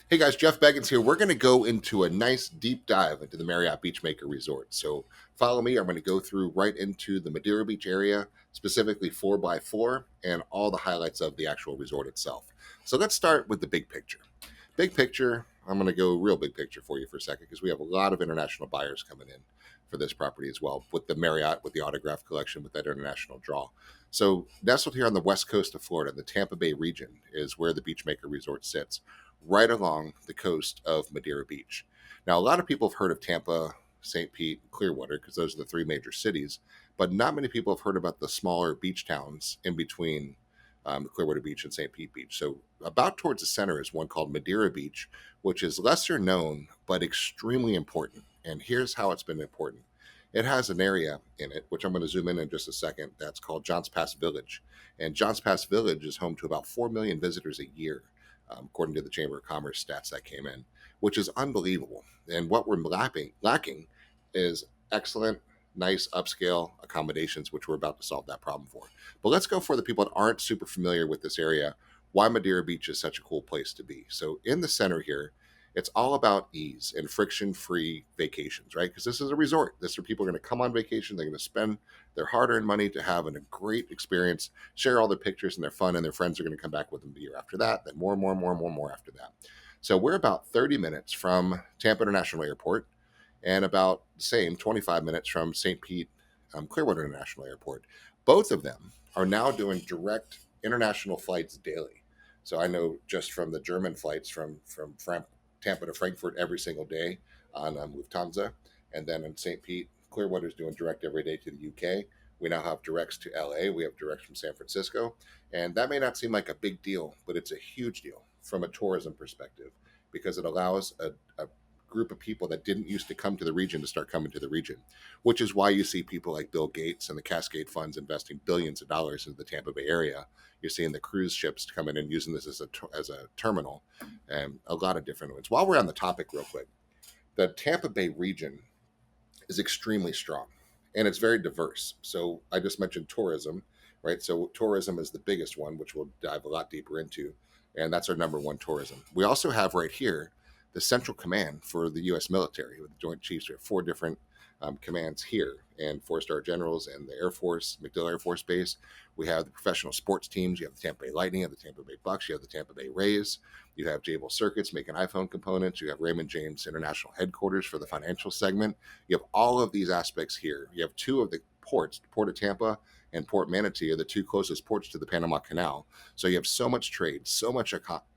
Hey guys, Jeff Beggins here. We're going to go into a nice deep dive into the Marriott Beachmaker Resort. So follow me. I'm going to go through right into the Madeira Beach area, specifically 4x4, and all the highlights of the actual resort itself. So let's start with the big picture. Big picture, I'm going to go real big picture for you for a second because we have a lot of international buyers coming in for this property as well, with the Marriott, with the autograph collection, with that international draw. So nestled here on the west coast of Florida, the Tampa Bay region is where the Beachmaker Resort sits, right along the coast of Madeira Beach. Now, a lot of people have heard of Tampa, St. Pete, and Clearwater because those are the three major cities, but not many people have heard about the smaller beach towns in between Clearwater Beach and St. Pete Beach. So, about towards the center is one called Madeira Beach, which is lesser known but extremely important. And here's how it's been important. It has an area in it, which I'm going to zoom in just a second, that's called Johns Pass Village. And Johns Pass Village is home to about 4 million visitors a year, according to the Chamber of Commerce stats that came in, which is unbelievable. And what we're lacking is excellent, nice upscale accommodations, which we're about to solve that problem for. But let's go for the people that aren't super familiar with this area, why Madeira Beach is such a cool place to be. So in the center here, it's all about ease and friction-free vacations, right? Because this is a resort. This is where people are going to come on vacation. They're going to spend their hard-earned money to have a great experience, share all their pictures and their fun, and their friends are going to come back with them the year after that, then more and more and more and more and more after that. So we're about 30 minutes from Tampa International Airport and about the same 25 minutes from St. Pete Clearwater International Airport. Both of them are now doing direct international flights daily. So I know just from the German flights from Tampa to Frankfurt every single day on Lufthansa, and then in St. Pete, Clearwater's doing direct every day to the UK. We now have directs to LA. We have directs from San Francisco, and that may not seem like a big deal, but it's a huge deal from a tourism perspective because it allows a group of people that didn't used to come to the region to start coming to the region, which is why you see people like Bill Gates and the Cascade funds investing billions of dollars into the Tampa Bay area. You're seeing the cruise ships come in and using this as a terminal, and a lot of different ones. While we're on the topic, real quick, the Tampa Bay region is extremely strong and it's very diverse. So I just mentioned tourism, right? So tourism is the biggest one, which we'll dive a lot deeper into, and that's our number one tourism. We also have right here the Central Command for the U.S. military with the Joint Chiefs. We have four different commands here, and four-star generals and the Air Force, MacDill Air Force Base. We have the professional sports teams. You have the Tampa Bay Lightning, you have the Tampa Bay Bucks, you have the Tampa Bay Rays. You have Jabil Circuits making iPhone components. You have Raymond James International Headquarters for the financial segment. You have all of these aspects here. You have two of the ports, Port of Tampa and Port Manatee, are the two closest ports to the Panama Canal. So you have so much trade, so much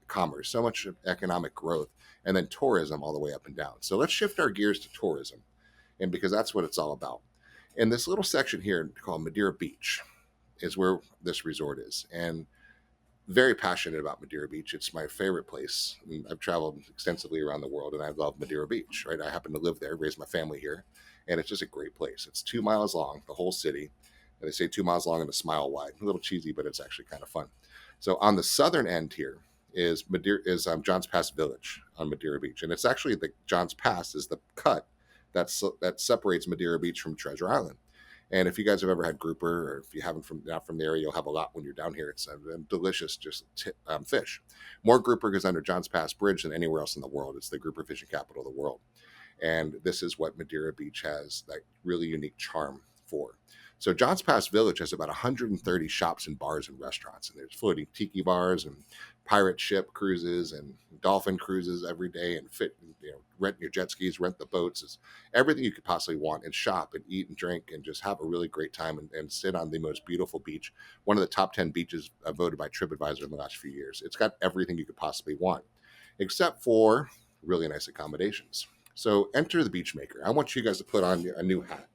commerce, so much economic growth, and then tourism all the way up and down. So let's shift our gears to tourism, and because that's what it's all about. In this little section here called Madeira Beach is where this resort is, and very passionate about Madeira Beach. It's my favorite place. I've traveled extensively around the world, and I love Madeira Beach, right? I happen to live there, raise my family here, and it's just a great place. It's 2 miles long, the whole city. And they say 2 miles long and a smile wide. A little cheesy, but it's actually kind of fun. So on the southern end here is Johns Pass Village on Madeira Beach, and it's actually the Johns Pass is the cut that separates Madeira Beach from Treasure Island. And if you guys have ever had grouper, or if you haven't not from the area, you'll have a lot when you're down here. It's delicious, just fish. More grouper goes under Johns Pass Bridge than anywhere else in the world. It's the grouper fishing capital of the world. And this is what Madeira Beach has that really unique charm for. So Johns Pass Village has about 130 shops and bars and restaurants, and there's floating tiki bars and pirate ship cruises and dolphin cruises every day, and rent your jet skis, rent the boats. It's everything you could possibly want, and shop and eat and drink and just have a really great time and sit on the most beautiful beach, one of the top 10 beaches voted by TripAdvisor in the last few years. It's got everything you could possibly want, except for really nice accommodations. So enter the Beachmaker. I want you guys to put on a new hat.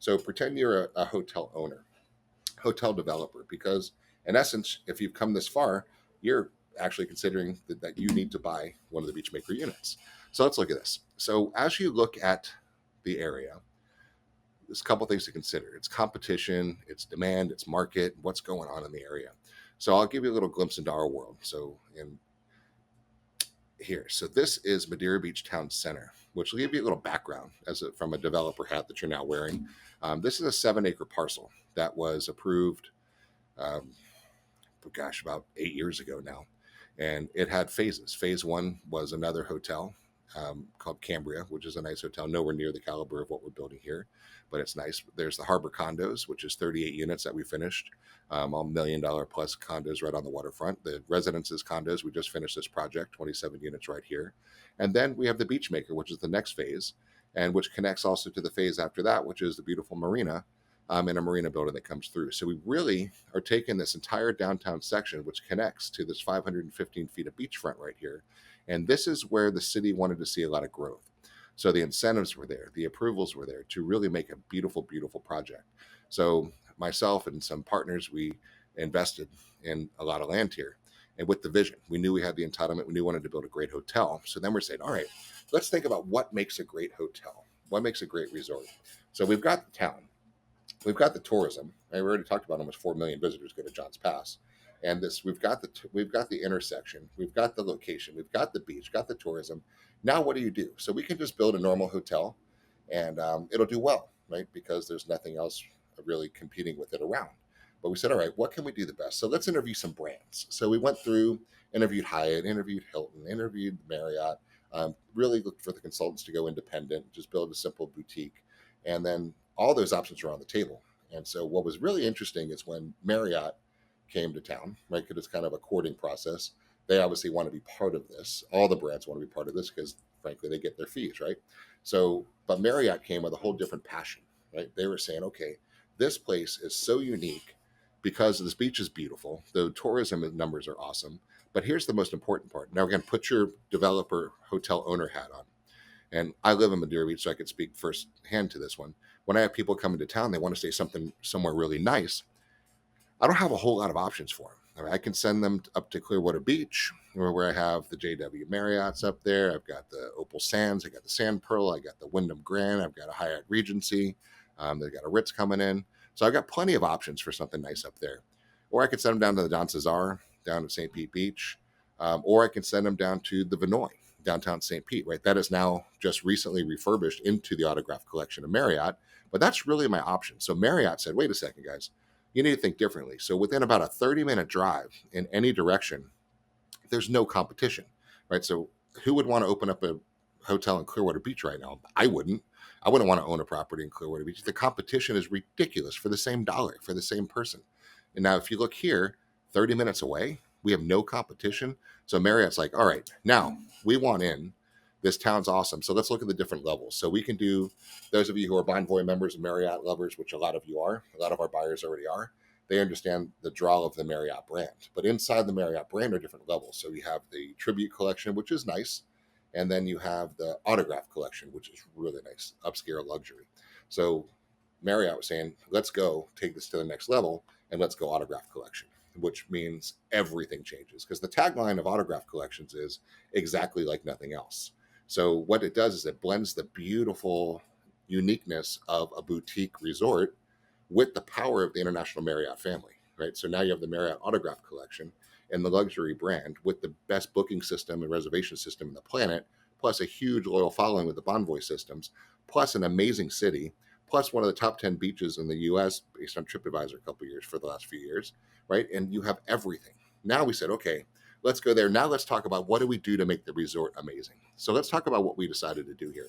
So pretend you're a hotel owner, hotel developer, because in essence, if you've come this far, you're actually considering that you need to buy one of the Beachmaker units. So let's look at this. So as you look at the area, there's a couple things to consider. It's competition, it's demand, it's market, what's going on in the area. So I'll give you a little glimpse into our world. So so this is Madeira Beach Town Center, which will give you a little background from a developer hat that you're now wearing. This is a 7-acre parcel that was approved, about 8 years ago now. And it had phases. Phase one was another hotel called Cambria, which is a nice hotel, nowhere near the caliber of what we're building here, but it's nice. There's the Harbor Condos, which is 38 units that we finished, all $1 million plus condos right on the waterfront. The Residences condos, we just finished this project, 27 units right here. And then we have the Beachmaker, which is the next phase, and which connects also to the phase after that, which is the beautiful marina. In a marina building that comes through. So we really are taking this entire downtown section, which connects to this 515 feet of beachfront right here. And this is where the city wanted to see a lot of growth. So the incentives were there, the approvals were there to really make a beautiful, beautiful project. So myself and some partners, we invested in a lot of land here. And with the vision, we knew we had the entitlement. We knew we wanted to build a great hotel. So then we're saying, all right, let's think about what makes a great hotel. What makes a great resort? So we've got the town. We've got the tourism. We already talked about almost 4 million visitors go to Johns Pass, and this we've got the intersection, we've got the location, we've got the beach, got the tourism. Now what do you do? So we can just build a normal hotel, and it'll do well, right? Because there's nothing else really competing with it around. But we said, all right, what can we do the best? So let's interview some brands. So we went through, interviewed Hyatt, interviewed Hilton, interviewed Marriott. Really looked for the consultants to go independent, just build a simple boutique, and then all those options are on the table. And so what was really interesting is when Marriott came to town, right? Because it's kind of a courting process. They obviously want to be part of this. All the brands want to be part of this because frankly, they get their fees, right? So, but Marriott came with a whole different passion, right? They were saying, okay, this place is so unique because this beach is beautiful. The tourism numbers are awesome. But here's the most important part. Now, again, put your developer hotel owner hat on. And I live in Madeira Beach, so I could speak firsthand to this one. When I have people coming to town, they want to stay somewhere really nice. I don't have a whole lot of options for them. I mean, I can send them up to Clearwater Beach, where I have the JW Marriott's up there. I've got the Opal Sands. I got the Sand Pearl. I got the Wyndham Grand. I've got a Hyatt Regency. They've got a Ritz coming in. So I've got plenty of options for something nice up there. Or I could send them down to the Don Cesar, down to St. Pete Beach. Or I can send them down to the Vinoy, downtown St. Pete, right? That is now just recently refurbished into the Autograph Collection of Marriott, but that's really my option. So Marriott said, wait a second, guys, you need to think differently. So within about a 30-minute drive in any direction, there's no competition, right? So who would want to open up a hotel in Clearwater Beach right now? I wouldn't. I wouldn't want to own a property in Clearwater Beach. The competition is ridiculous for the same dollar, for the same person. And now if you look here, 30 minutes away, we have no competition. So Marriott's like, all right, now we want in. This town's awesome. So let's look at the different levels. So we can do, those of you who are Bonvoy members and Marriott lovers, which a lot of you are, a lot of our buyers already are, they understand the draw of the Marriott brand. But inside the Marriott brand are different levels. So you have the Tribute Collection, which is nice. And then you have the Autograph Collection, which is really nice, upscale luxury. So Marriott was saying, let's go take this to the next level and let's go Autograph Collection, which means everything changes because the tagline of Autograph Collections is exactly like nothing else. So what it does is it blends the beautiful uniqueness of a boutique resort with the power of the International Marriott family, right? So now you have the Marriott Autograph Collection and the luxury brand with the best booking system and reservation system in the planet, plus a huge loyal following with the Bonvoy systems, plus an amazing city, plus one of the top 10 beaches in the U.S. based on TripAdvisor a couple of years for the last few years, right? And you have everything. Now we said, okay, let's go there. Now let's talk about what do we do to make the resort amazing. So let's talk about what we decided to do here,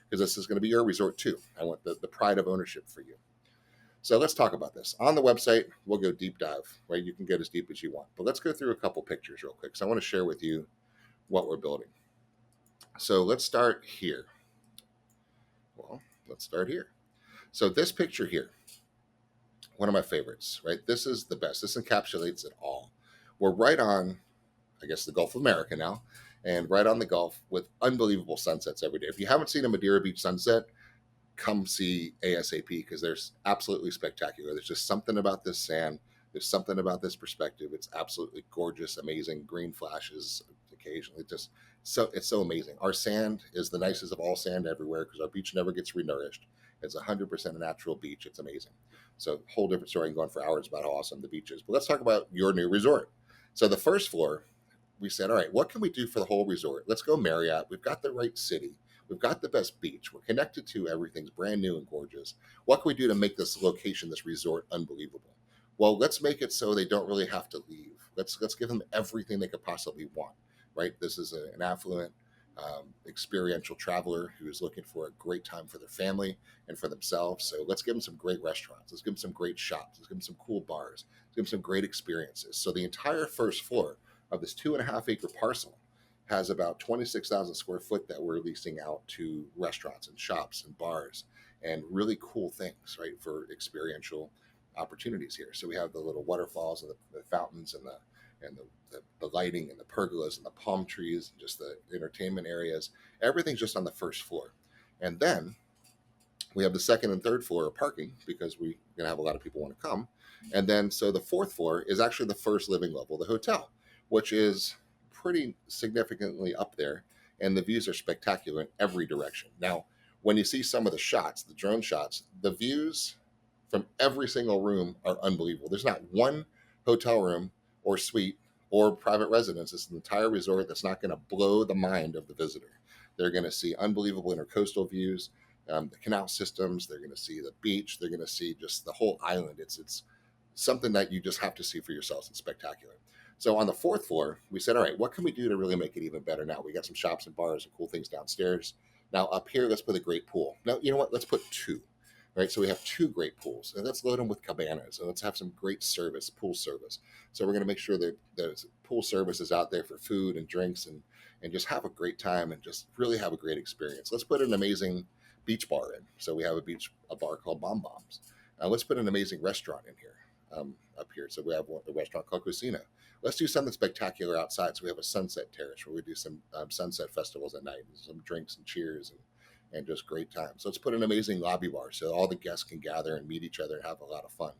because this is going to be your resort too. I want the pride of ownership for you. So let's talk about this. On the website, we'll go deep dive, right? You can get as deep as you want. But let's go through a couple pictures real quick. So I want to share with you what we're building. So let's start here. Well, let's start here. So this picture here, one of my favorites, right? This is the best. This encapsulates it all. We're right on, I guess, the Gulf of America now, and right on the Gulf with unbelievable sunsets every day. If you haven't seen a Madeira Beach sunset, come see ASAP because they're absolutely spectacular. There's just something about this sand. There's something about this perspective. It's absolutely gorgeous, amazing. Green flashes occasionally. Just so it's so amazing. Our sand is the nicest of all sand everywhere because our beach never gets renourished. It's 100% a natural beach. It's amazing. So whole different story. I can go on for hours about how awesome the beach is. But let's talk about your new resort. So the first floor, we said, all right, what can we do for the whole resort? Let's go Marriott. We've got the right city. We've got the best beach. We're connected to everything's brand new and gorgeous. What can we do to make this location, this resort, unbelievable? Well, let's make it so they don't really have to leave. Let's give them everything they could possibly want, right? This is an affluent, experiential traveler who is looking for a great time for their family and for themselves. So let's give them some great restaurants. Let's give them some great shops. Let's give them some cool bars. Let's give them some great experiences. So the entire first floor of this 2.5 acre parcel has about 26,000 square foot that we're leasing out to restaurants and shops and bars and really cool things, right, for experiential opportunities here. So we have the little waterfalls and the fountains and the lighting and the pergolas and the palm trees and just the entertainment areas. Everything's just on the first floor. And then we have the second and third floor of parking because we're going to have a lot of people want to come. And then so the fourth floor is actually the first living level of the hotel, which is pretty significantly up there. And the views are spectacular in every direction. Now, when you see some of the shots, the drone shots, the views from every single room are unbelievable. There's not one hotel room or suite or private residence. It's an entire resort that's not going to blow the mind of the visitor. They're going to see unbelievable intercoastal views, the canal systems. They're going to see the beach. They're going to see just the whole island. It's something that you just have to see for yourselves. It's spectacular. So on the fourth floor, we said, all right, what can we do to really make it even better now? We got some shops and bars and cool things downstairs. Now up here, let's put a great pool. Now, you know what? Let's put two. Right, so we have two great pools, and let's load them with cabanas, and let's have some great service, pool service. So we're going to make sure that there's pool service is out there for food and drinks, and just have a great time and just really have a great experience. Let's put an amazing beach bar in. So we have a bar called Bomb Bombs. Let's put an amazing restaurant in here, up here. So we have a restaurant called Cucina. Let's do something spectacular outside. So we have a sunset terrace where we do some sunset festivals at night, and some drinks and cheers and just great times. So let's put an amazing lobby bar so all the guests can gather and meet each other and have a lot of fun.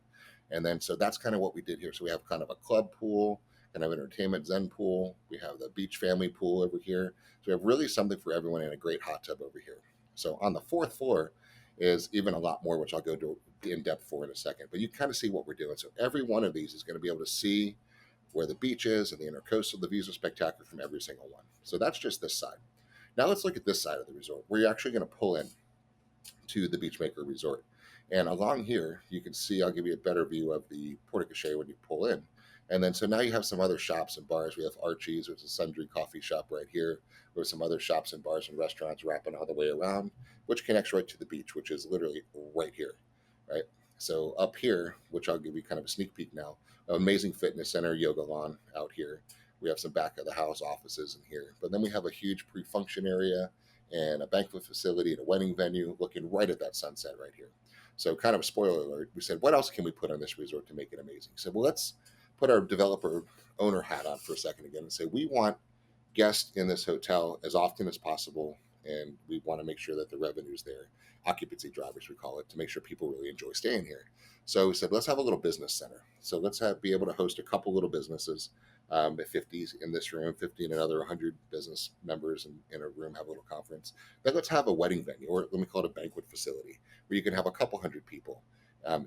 And then, so that's kind of what we did here. So we have kind of a club pool, kind of entertainment zen pool. We have the beach family pool over here. So we have really something for everyone and a great hot tub over here. So on the fourth floor is even a lot more, which I'll go to in depth for in a second. But you kind of see what we're doing. So every one of these is going to be able to see where the beach is and the intercoastal. The views are spectacular from every single one. So that's just this side. Now let's look at this side of the resort. We're actually going to pull in to the Beachmaker Resort. And along here, you can see, I'll give you a better view of the porte-cochere when you pull in. And then, so now you have some other shops and bars. We have Archie's, which is a sundry coffee shop right here. We have some other shops and bars and restaurants wrapping all the way around, which connects right to the beach, which is literally right here, right? So up here, which I'll give you kind of a sneak peek now, amazing fitness center, yoga lawn out here. We have some back of the house offices in here, but then we have a huge pre-function area and a banquet facility and a wedding venue looking right at that sunset right here. So kind of a spoiler alert, we said, what else can we put on this resort to make it amazing? So well, let's put our developer owner hat on for a second again and say, we want guests in this hotel as often as possible, and we want to make sure that the revenue is there. Occupancy drivers, we call it, to make sure people really enjoy staying here. So we said, let's have a little business center. So let's be able to host a couple little businesses, 50 in this room, 50 in another 100 business members in a room, have a little conference. Then let's have a wedding venue, or let me call it a banquet facility, where you can have a couple hundred people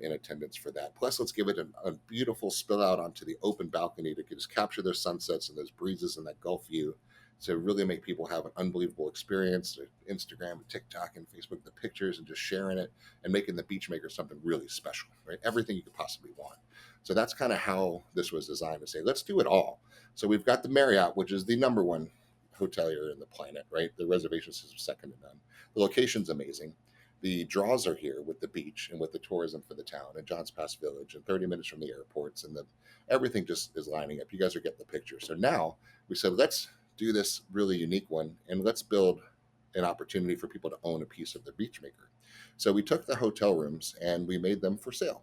in attendance for that. Plus, let's give it a beautiful spill out onto the open balcony to just capture those sunsets and those breezes and that Gulf view to really make people have an unbelievable experience. Instagram and TikTok and Facebook, the pictures and just sharing it and making the Beachmaker something really special, right? Everything you could possibly want. So that's kind of how this was designed, to say, let's do it all. So we've got the Marriott, which is the number one hotelier in the planet, right? The reservation system second to none. The location's amazing. The draws are here with the beach and with the tourism for the town and Johns Pass Village and 30 minutes from the airports, and everything just is lining up. You guys are getting the picture. So now we said, let's do this really unique one, and let's build an opportunity for people to own a piece of the Beachmaker. So we took the hotel rooms and we made them for sale.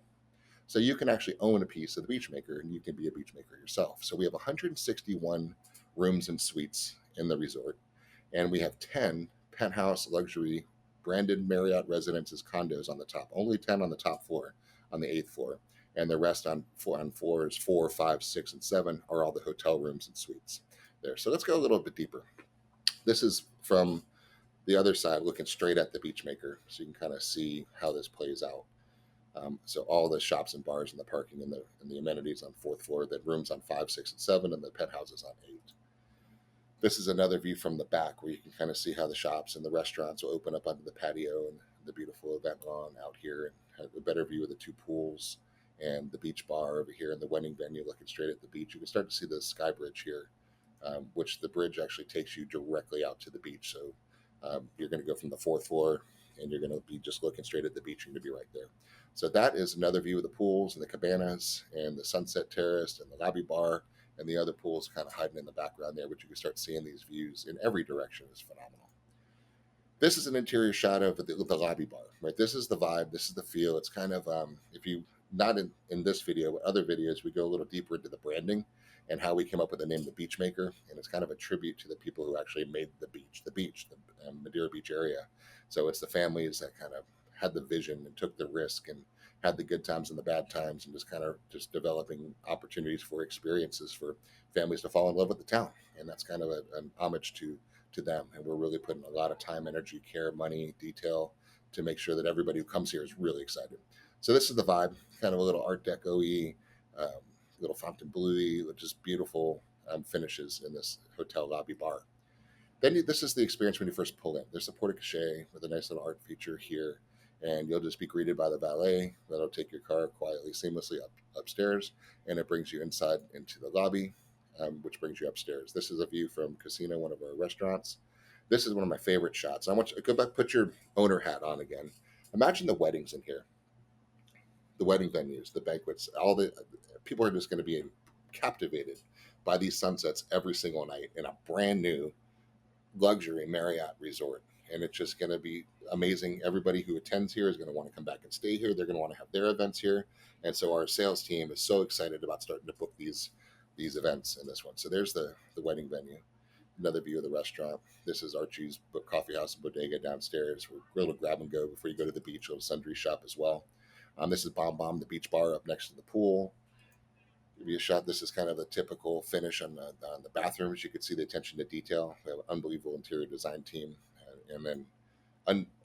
So you can actually own a piece of the Beachmaker and you can be a Beachmaker yourself. So we have 161 rooms and suites in the resort, and we have 10 penthouse luxury branded Marriott residences condos on the top. Only 10 on the top floor, on the 8th floor, and the rest on floors 4, 5, 6, and 7 are all the hotel rooms and suites there. So let's go a little bit deeper. This is from the other side, looking straight at the Beachmaker, so you can kind of see how this plays out. So all the shops and bars and the parking and the amenities on 4th floor, the rooms on 5, 6, and 7, and the penthouses on 8. This is another view from the back where you can kind of see how the shops and the restaurants will open up onto the patio and the beautiful event lawn out here, and have a better view of the two pools and the beach bar over here in the wedding venue looking straight at the beach. You can start to see the sky bridge here, which the bridge actually takes you directly out to the beach. So you're going to go from the fourth floor and you're going to be just looking straight at the beach. You're going to be right there. So that is another view of the pools and the cabanas and the sunset terrace and the lobby bar, and the other pools kind of hiding in the background there, but you can start seeing these views in every direction. It's phenomenal. This is an interior shot of the lobby bar, right? This is the vibe. This is the feel. It's kind of, if you, not in this video, but other videos, we go a little deeper into the branding and how we came up with the name, the Beachmaker. And it's kind of a tribute to the people who actually made the Madeira Beach area. So it's the families that kind of had the vision and took the risk and had the good times and the bad times, and just kind of just developing opportunities for experiences for families to fall in love with the town. And that's kind of an homage to them. And we're really putting a lot of time, energy, care, money, detail to make sure that everybody who comes here is really excited. So this is the vibe, kind of a little Art Deco-y, little Fontainebleau-y, just beautiful finishes in this hotel lobby bar. Then this is the experience when you first pull in. There's a porte-cochere with a nice little art feature here, and you'll just be greeted by the valet that'll take your car quietly, seamlessly upstairs, and it brings you inside into the lobby, which brings you upstairs. This is a view from Casino, one of our restaurants. This is one of my favorite shots. I want you to go back, put your owner hat on again. Imagine the weddings in here, the wedding venues, the banquets, all the people are just going to be captivated by these sunsets every single night in a brand new luxury Marriott resort. And it's just going to be amazing. Everybody who attends here is going to want to come back and stay here. They're going to want to have their events here. And so our sales team is so excited about starting to book these events in this one. So there's the wedding venue. Another view of the restaurant. This is Archie's Coffee House and Bodega downstairs. We're able to grab and go before you go to the beach, a little sundry shop as well. This is Bomb Bomb, the beach bar up next to the pool. Give you a shot. This is kind of the typical finish on the bathrooms. You could see the attention to detail. We have an unbelievable interior design team. And then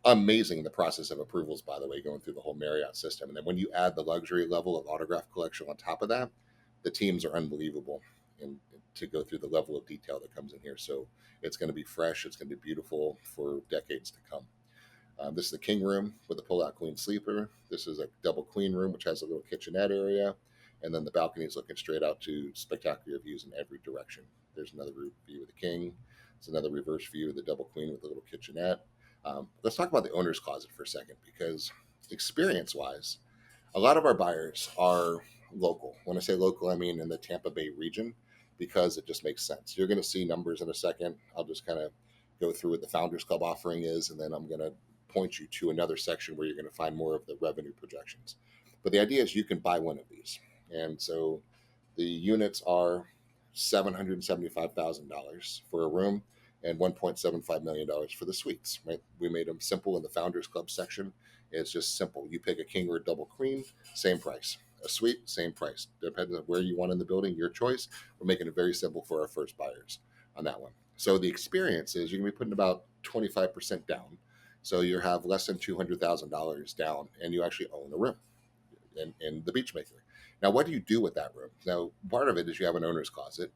amazing the process of approvals, by the way, going through the whole Marriott system. And then when you add the luxury level of autograph collection on top of that, the teams are unbelievable and to go through the level of detail that comes in here. So it's going to be fresh. It's going to be beautiful for decades to come. This is the king room with a pull-out queen sleeper. This is a double queen room, which has a little kitchenette area. And then the balcony is looking straight out to spectacular views in every direction. There's another view of the king. It's another reverse view of the double queen with a little kitchenette. Let's talk about the owner's closet for a second, because experience-wise, a lot of our buyers are local. When I say local, I mean in the Tampa Bay region, because it just makes sense. You're going to see numbers in a second. I'll just kind of go through what the Founders Club offering is, and then I'm going to point you to another section where you're going to find more of the revenue projections. But the idea is you can buy one of these. And so the units are $775,000 for a room and $1.75 million for the suites, right? We made them simple in the Founders Club section. It's just simple. You pick a king or a double queen, same price. A suite, same price. Depending on where you want in the building, your choice. We're making it very simple for our first buyers on that one. So the experience is you're going to be putting about 25% down. So you have less than $200,000 down, and you actually own a room in the Beachmaker. Now, what do you do with that room? Now, part of it is you have an owner's closet,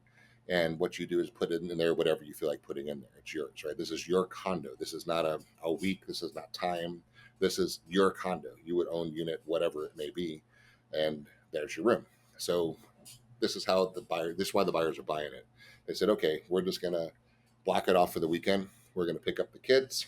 and what you do is put in there whatever you feel like putting in there. It's yours, right? This is your condo. This is not a week. This is not time. This is your condo. You would own unit, whatever it may be, and there's your room. So this is how this is why the buyers are buying it. They said, okay, we're just going to block it off for the weekend. We're going to pick up the kids.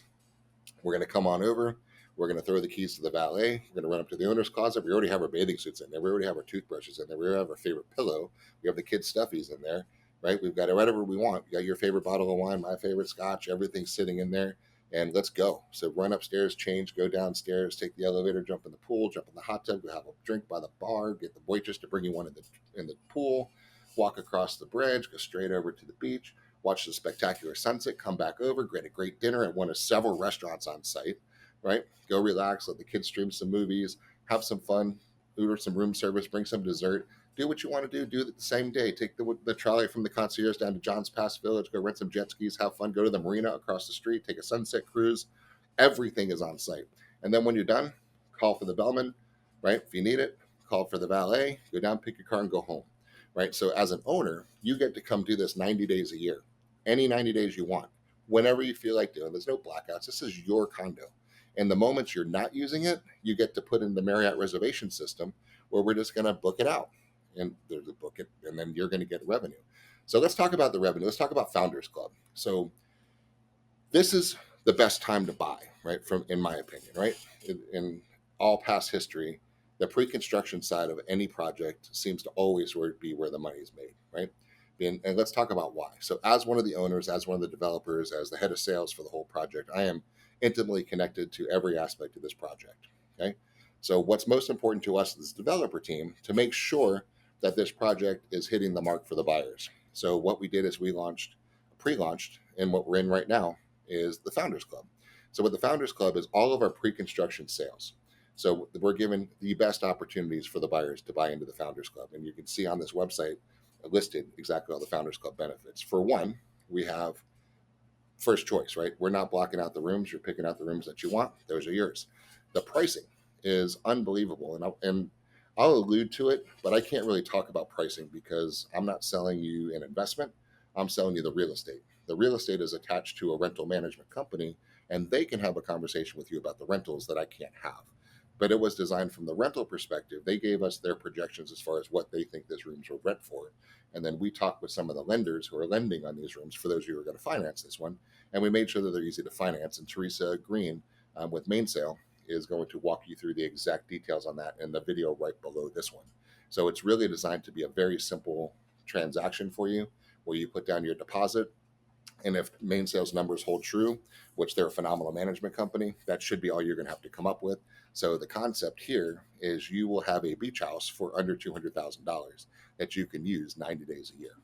We're going to come on over. We're going to throw the keys to the valet. We're going to run up to the owner's closet. We already have our bathing suits in there. We already have our toothbrushes in there. We already have our favorite pillow. We have the kids' stuffies in there, right? We've got whatever we want. You got your favorite bottle of wine, my favorite scotch, everything's sitting in there, and let's go. So run upstairs, change, go downstairs, take the elevator, jump in the pool, jump in the hot tub, go have a drink by the bar, get the waitress to bring you one in the pool, walk across the bridge, go straight over to the beach, watch the spectacular sunset, come back over, get a great dinner at one of several restaurants on site, right? Go relax, let the kids stream some movies, have some fun, order some room service, bring some dessert, do what you want to do it the same day. Take the trolley from the concierge down to John's Pass Village, go rent some jet skis, have fun, go to the marina across the street, take a sunset cruise. Everything is on site. And then when you're done, call for the bellman, right? If you need it, call for the valet, go down, pick your car, and go home, right? So as an owner, you get to come do this 90 days a year, any 90 days you want, whenever you feel like doing. There's no blackouts. This is your condo. And the moments you're not using it, you get to put in the Marriott reservation system or we're just going to book it out and there's a book it, and then you're going to get revenue. So let's talk about the revenue. Let's talk about Founders Club. So this is the best time to buy, right? From, in my opinion, right? In all past history, the pre-construction side of any project seems to always be where the money is made, right? And let's talk about why. So as one of the owners, as one of the developers, as the head of sales for the whole project, I am intimately connected to every aspect of this project. Okay. So what's most important to us as developer team to make sure that this project is hitting the mark for the buyers. So what we did is we pre-launched, and what we're in right now is the Founders Club. So what the Founders Club is, all of our pre-construction sales. So we're given the best opportunities for the buyers to buy into the Founders Club. And you can see on this website listed exactly all the Founders Club benefits. For one, we have first choice, right? We're not blocking out the rooms. You're picking out the rooms that you want. Those are yours. The pricing is unbelievable. And I'll allude to it, but I can't really talk about pricing because I'm not selling you an investment. I'm selling you the real estate. The real estate is attached to a rental management company, and they can have a conversation with you about the rentals that I can't have. But it was designed from the rental perspective. They gave us their projections as far as what they think these rooms will rent for. And then we talked with some of the lenders who are lending on these rooms for those of you who are going to finance this one. And we made sure that they're easy to finance. And Teresa Green with Mainsail is going to walk you through the exact details on that in the video right below this one. So it's really designed to be a very simple transaction for you, where you put down your deposit. And if Mainsail's numbers hold true, which they're a phenomenal management company, that should be all you're going to have to come up with. So the concept here is you will have a beach house for under $200,000 that you can use 90 days a year,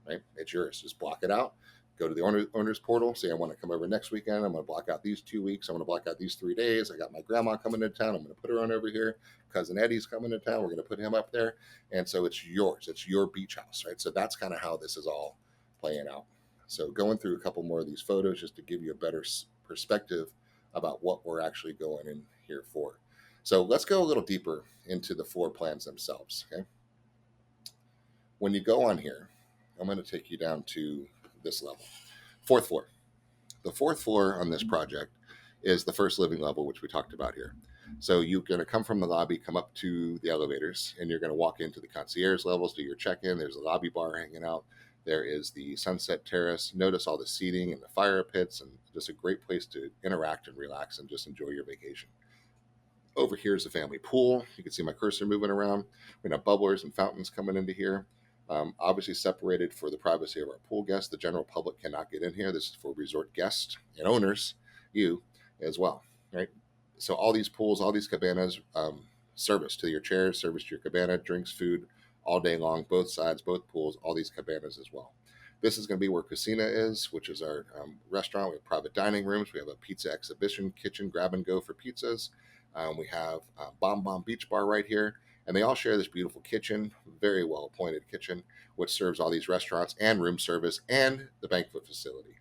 right? It's yours. Just block it out. Go to the owner's portal. Say, I want to come over next weekend. I'm going to block out these 2 weeks. I'm going to block out these 3 days. I got my grandma coming to town. I'm going to put her on over here. Cousin Eddie's coming to town. We're going to put him up there. And so it's yours. It's your beach house, right? So that's kind of how this is all playing out. So going through a couple more of these photos just to give you a better perspective about what we're actually going in here for. So let's go a little deeper into the floor plans themselves. Okay. When you go on here, I'm going to take you down to this level, 4th floor. The 4th floor on this project is the first living level, which we talked about here. So you're going to come from the lobby, come up to the elevators, and you're going to walk into the concierge levels, do your check-in. There's a lobby bar hanging out. There is the sunset terrace. Notice all the seating and the fire pits, and just a great place to interact and relax and just enjoy your vacation. Over here is the family pool. You can see my cursor moving around. We're going to have bubblers and fountains coming into here. Obviously separated for the privacy of our pool guests. The general public cannot get in here. This is for resort guests and owners, you as well, right? So all these pools, all these cabanas, service to your chairs, service to your cabana, drinks, food, all day long, both sides, both pools, all these cabanas as well. This is going to be where Casina is, which is our restaurant. We have private dining rooms. We have a pizza exhibition kitchen, grab and go for pizzas. We have Bomb Bomb Beach Bar right here. And they all share this beautiful kitchen, very well appointed kitchen, which serves all these restaurants and room service and the banquet facility.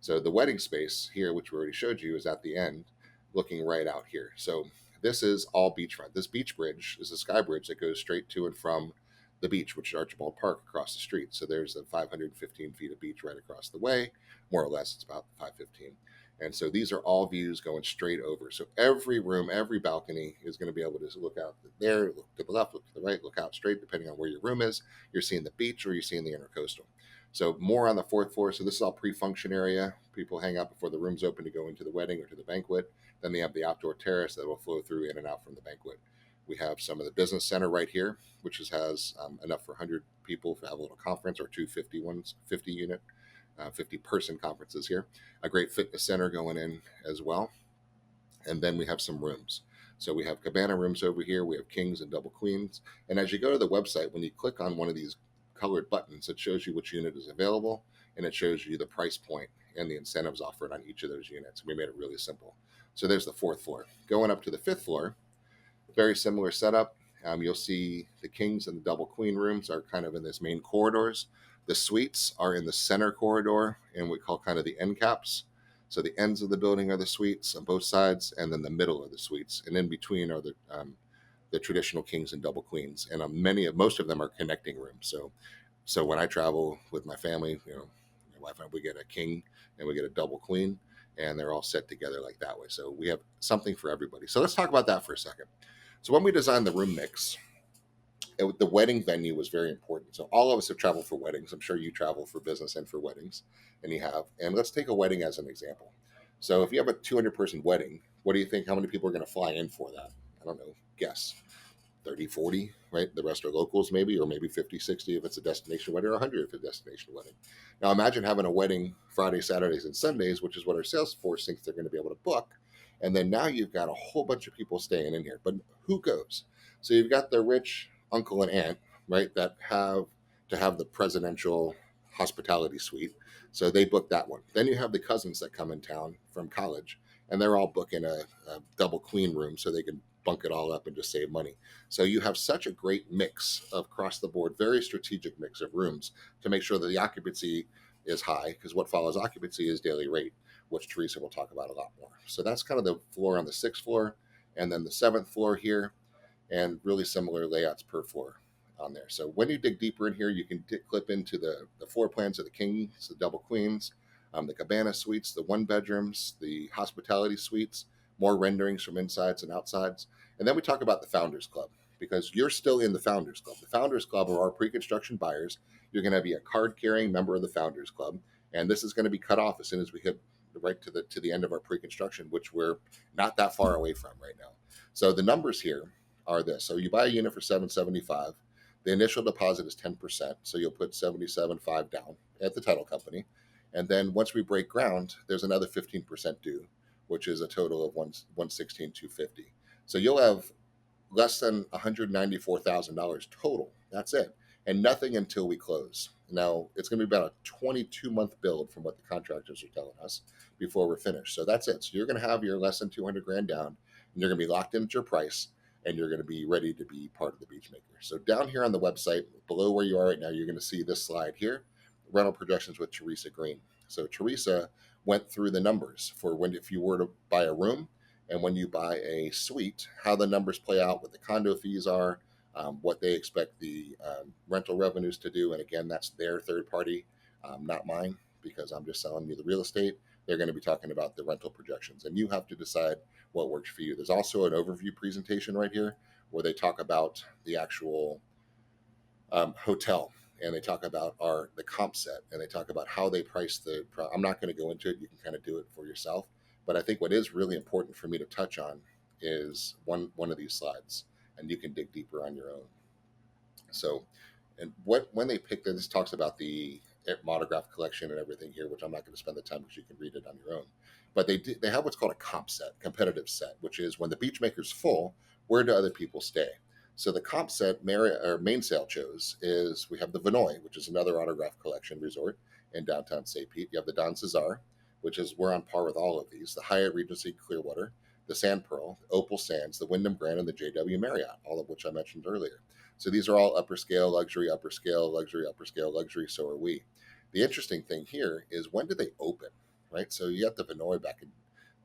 So the wedding space here, which we already showed you, is at the end, looking right out here. So this is all beachfront. This beach bridge is a sky bridge that goes straight to and from the beach, which is Archibald Park across the street. So there's the 515 feet of beach right across the way, more or less. It's about 515. And so these are all views going straight over. So every room, every balcony is going to be able to look out there, look to the left, look to the right, look out straight, depending on where your room is. You're seeing the beach or you're seeing the intercoastal. So more on the 4th floor. So this is all pre-function area. People hang out before the room's open to go into the wedding or to the banquet. Then they have the outdoor terrace that will flow through in and out from the banquet. We have some of the business center right here, which has enough for 100 people to have a little conference, or 250 ones, 50 unit. 50-person conferences here. A great fitness center going in as well. And then we have some rooms. So we have cabana rooms over here. We have kings and double queens. And as you go to the website, when you click on one of these colored buttons, it shows you which unit is available, and it shows you the price point and the incentives offered on each of those units. We made it really simple. So there's the 4th floor. Going up to the 5th floor, very similar setup. You'll see the kings and the double queen rooms are kind of in this main corridors. The suites are in the center corridor, and we call kind of the end caps. So the ends of the building are the suites on both sides, and then the middle are the suites, and in between are the traditional kings and double queens. And most of them are connecting rooms. So when I travel with my family, my wife and I, we get a king and we get a double queen, and they're all set together like that way. So we have something for everybody. So let's talk about that for a second. So when we designed the room mix, The wedding venue was very important. So all of us have traveled for weddings. I'm sure you travel for business and for weddings, and you have. And let's take a wedding as an example. So if you have a 200-person wedding, what do you think? How many people are going to fly in for that? I don't know. Guess. 30, 40, right? The rest are locals maybe, or maybe 50, 60 if it's a destination wedding, or 100 if it's a destination wedding. Now imagine having a wedding Friday, Saturdays, and Sundays, which is what our sales force thinks they're going to be able to book. And then now you've got a whole bunch of people staying in here. But who goes? So you've got the rich uncle and aunt, right, that have to have the presidential hospitality suite. So they book that one. Then you have the cousins that come in town from college, and they're all booking a double queen room so they can bunk it all up and just save money. So you have such a great mix of across the board, very strategic mix of rooms to make sure that the occupancy is high, because what follows occupancy is daily rate, which Teresa will talk about a lot more. So that's kind of the floor on the 6th floor, and then the 7th floor here, and really similar layouts per floor on there. So when you dig deeper in here, you can clip into the floor plans of the kings, the double queens, the cabana suites, the one bedrooms, the hospitality suites, more renderings from insides and outsides. And then we talk about the Founders Club, because you're still in the Founders Club. The Founders Club are our pre-construction buyers. You're going to be a card-carrying member of the Founders Club, and this is going to be cut off as soon as we hit right to the end of our pre-construction, which we're not that far away from right now. So the numbers here are this. So you buy a unit for $775. The initial deposit is 10%, so you'll put $77.5 down at the title company. And then once we break ground, there's another 15% due, which is a total of $116,250. So you'll have less than $194,000 total. That's it. And nothing until we close. Now, it's going to be about a 22-month build from what the contractors are telling us before we're finished. So that's it. So you're going to have your less than 200 grand down, and you're going to be locked into your price, and you're going to be ready to be part of the Beachmaker. So down here on the website, below where you are right now, you're going to see this slide here, rental projections with Teresa Green. So Teresa went through the numbers for when, if you were to buy a room and when you buy a suite, how the numbers play out, what the condo fees are, what they expect the rental revenues to do. And again, that's their third party, not mine, because I'm just selling you the real estate. They're going to be talking about the rental projections, and you have to decide what works for you. There's also an overview presentation right here where they talk about the actual hotel, and they talk about the comp set, and they talk about how they price I'm not going to go into it. You can kind of do it for yourself. But I think what is really important for me to touch on is one of these slides, and you can dig deeper on your own. So, and when they pick this talks about the monograph collection and everything here, which I'm not going to spend the time because you can read it on your own. But they have what's called a comp set, competitive set, which is when the Beachmaker's full, where do other people stay? So the comp set main sale chose is we have the Vinoy, which is another autograph collection resort in downtown St. Pete. You have the Don Cesar, which is we're on par with all of these. The Hyatt Regency Clearwater, the Sand Pearl, the Opal Sands, the Wyndham Grand, and the JW Marriott, all of which I mentioned earlier. So these are all upper scale, luxury, upper scale, luxury, upper scale, luxury. So are we. The interesting thing here is when did they open, right? So you got the Vinoy back in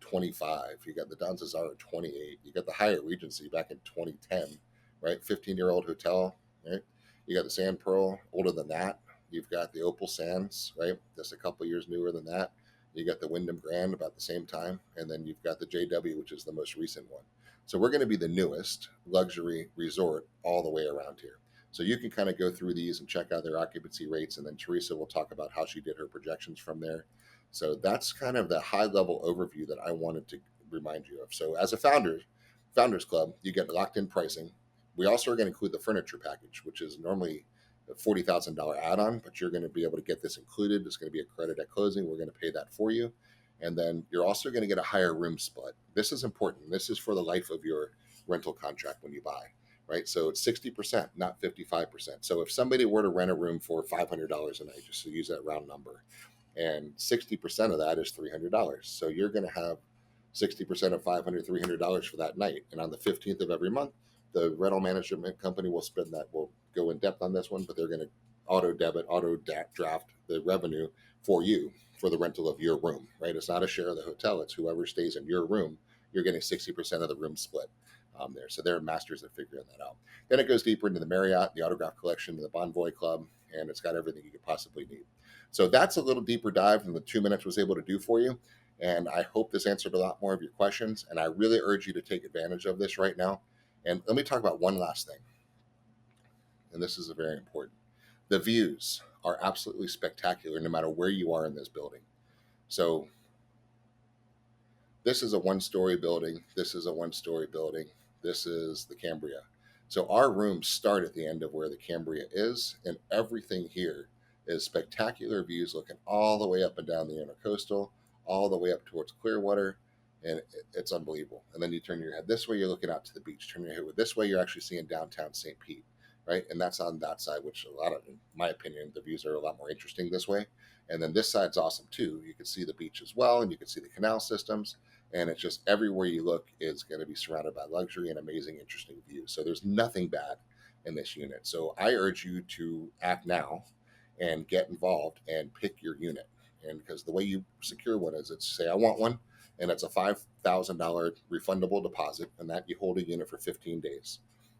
25. You got the Don Cesar at 28. You got the Hyatt Regency back in 2010, right? 15-year-old hotel, right? You got the Sand Pearl, older than that. You've got the Opal Sands, right? Just a couple years newer than that. You got the Wyndham Grand about the same time. And then you've got the JW, which is the most recent one. So we're going to be the newest luxury resort all the way around here. So you can kind of go through these and check out their occupancy rates. And then Teresa will talk about how she did her projections from there. So that's kind of the high level overview that I wanted to remind you of. So as a Founders Club, you get locked in pricing. We also are going to include the furniture package, which is normally a $40,000 add-on, but you're going to be able to get this included. It's going to be a credit at closing. We're going to pay that for you. And then you're also going to get a higher room split. This is important. This is for the life of your rental contract when you buy, right? So it's 60%, not 55%. So if somebody were to rent a room for $500 a night, just to use that round number, and 60% of that is $300. So you're going to have 60% of $500, $300 for that night. And on the 15th of every month, the rental management company will spend that. We'll go in depth on this one, but they're going to auto draft the revenue for you for the rental of your room, right? It's not a share of the hotel. It's whoever stays in your room. You're getting 60% of the room split there. So they're masters at figuring that out. Then it goes deeper into the Marriott, the autograph collection, the Bonvoy Club, and it's got everything you could possibly need. So that's a little deeper dive than the 2 minutes was able to do for you. And I hope this answered a lot more of your questions. And I really urge you to take advantage of this right now. And let me talk about one last thing. and this is very important. The views are absolutely spectacular no matter where you are in this building. So this is a one-story building. This is a one-story building. This is the Cambria. So our rooms start at the end of where the Cambria is, and everything here is spectacular views looking all the way up and down the intercoastal, all the way up towards Clearwater, and it's unbelievable. And then you turn your head this way, you're looking out to the beach. Turn your head this way, you're actually seeing downtown St. Pete, right? And that's on that side, which a lot of, in my opinion, the views are a lot more interesting this way. And then this side's awesome too. You can see the beach as well, and you can see the canal systems, and it's just everywhere you look is going to be surrounded by luxury and amazing, interesting views. So there's nothing bad in this unit. So I urge you to act now and get involved and pick your unit. And because the way you secure one is, it's say I want one, and it's a $5,000 refundable deposit, and that you hold a unit for 15 days.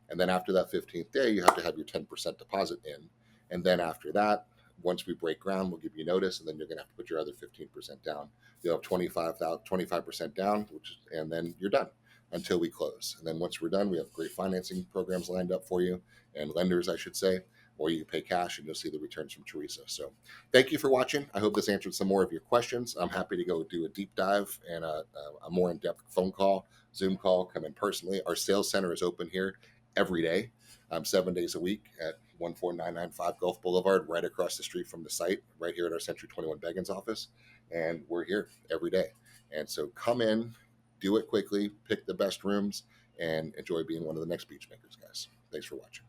And then after that 15th day, you have to have your 10% deposit in. And then after that, once we break ground, we'll give you notice, and then you're going to have to put your other 15% down. You'll have 25% down, and then you're done until we close. And then once we're done, we have great financing programs lined up for you, and lenders, I should say, or you can pay cash and you'll see the returns from Teresa. So thank you for watching. I hope this answered some more of your questions. I'm happy to go do a deep dive and a more in-depth phone call, Zoom call, come in personally. Our sales center is open here every day, 7 days a week at 14995 Gulf Boulevard, right across the street from the site, right here at our C21 Beggins office. And we're here every day. And so come in, do it quickly, pick the best rooms, and enjoy being one of the next Beachmakers, guys. Thanks for watching.